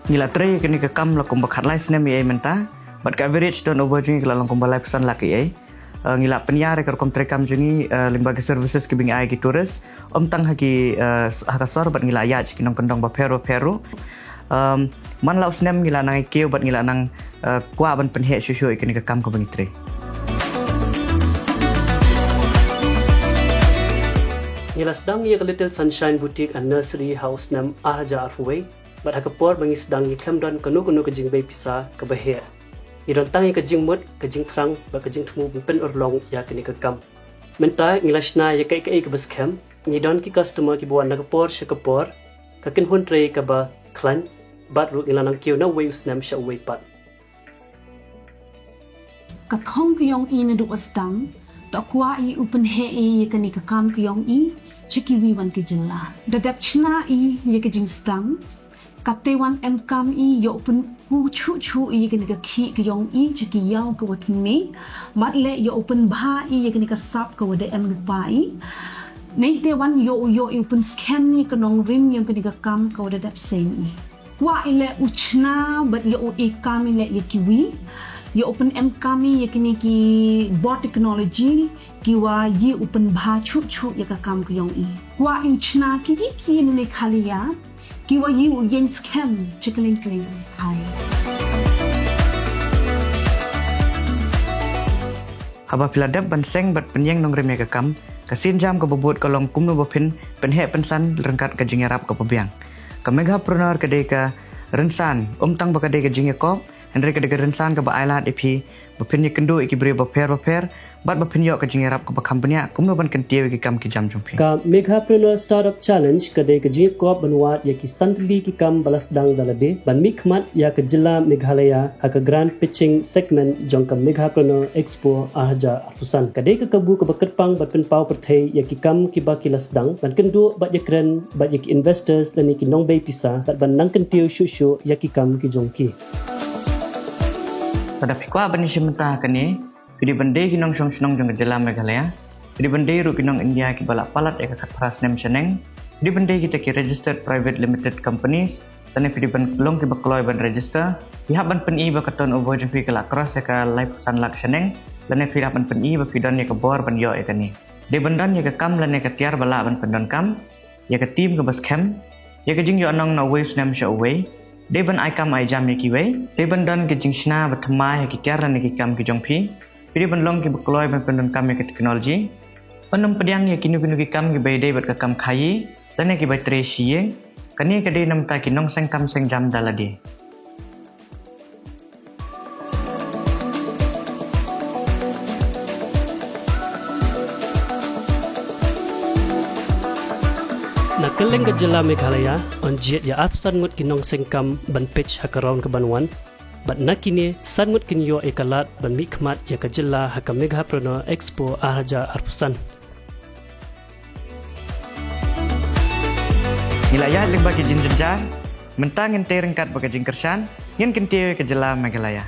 Ngila tray kini ke kam lakum bakat lai sinem ye menta but ka average turnover jungi kala lakum balai pesan laki ye ngila penyar ke kom trekam jungi lembaga services ke bingi ai ki turis tang haki hakasor but ngila ya kinong kendong ba pero man lau sinem ngila nang keu but ngila nang kwa ban penhe susu kini ke kam ko bingi tray ngila sedang ye Little Sunshine Boutique and Nursery House nam Arja Arway bat hakapor bangis sedang iklam dan kanu ke jing bay pisa ke bahia idon tangi ke jing mut ke jing trang ba ke jing tmu pen orlong ya kini ke kam mentai ngilashna ya kai ke baskem ngidon ki customer ki buan nakapor shakapor ka kin hun tre ka ba klan bat ru ngilanang kiu na way usnam sha way pat ka thong kyong I na du asdang ta kwa I upen he e kani ka kam kyong I chiki wi wan ke jinla dadap chna I ye ke jing stang katewan kam I yo pun ku chu I kini ka ki kyong I chiki yaw ka wat me matle yo pun bha I kini ka sap ka wade lupa I nei te wan yo I pun scam ni ka nong rim yang kini ka kam ka wade dap sen I kwa ile uchna but yo kam ile ye kiwi yo open kami ye kini ki bot technology kiwa ye open bha chu ya ka kam kyong I kwa uchna ki ne khalia kiwa you yen scam chikling hai haba piladap ban seng bat penyeng nong rem ke kam kasin jam ke bobot kolong kumno bopin penhe pensan rengkat ke jingarap ke pebiang ke megapreneur ke deka rensan tang ba ke deka jingekop Henry ke deka rensan ke ba island ipi bopin ye kendo iki bre baper bat bopin yo ke jingarap ke company kumno ban kentie ke kam ki jam jumpi ka Megapreneur Startup Challenge kadai ke jingekop banwat ya ki santli ki kam balas dang dalade ban mikmat ya ke jila Meghalaya haka grand pitching segment jong ka Megapreneur Expo Arja Arfusan kadai ke kabu ke bakerpang bat penpau perthai ya ki kam ki ba kilas dang ban kendu bat ya kren bat ya ki investors dan ki nong bay pisa bat ban nang kentiu shushu ya ki kam ki jongki pada pikwa ban simenta kani Pidi bende kinong song jong jela Meghalaya. Pidi bende ru kinong India ki balak palat eka kat pras nem seneng. Pidi bende kita ki registered private limited companies. Tane pidi ban long ki bakloi ban register. Pihak ban pen I ba katon over jong fi kala cross eka live san lak seneng. Lane pihak ban pen I ba pidon eka bor ban yo eka ni. De bandan eka kam lane eka tiar balak ban pendon kam. Eka team ke bas camp. Eka jing yo anong na waves nem sha away. De ban ai kam ai jam ki way. De bandan ke jing shna ba thamai ki tiar lane ki kam ki jong fi. Pidi banlong ki bakloi ban pendon kam ke teknologi. Panam pediang ya kinu ki kam ki bay day bat ka kam khayi. Lane ki bay tre siye. Kani ka day nam ta ki nong seng kam seng jam daladi. Nakeleng ke jela Meghalaya on jet ya apsan ngut kinong sengkam ban pitch hakarong ke banwan bat nakini sangut kinyo ekalat ban mikmat ya ke jela haka Megapreneur Expo Arja Arfusan Nilaya limba ki jin jenjar mentang ente rengkat baka jing kersan ngin kentie ke jela Meghalaya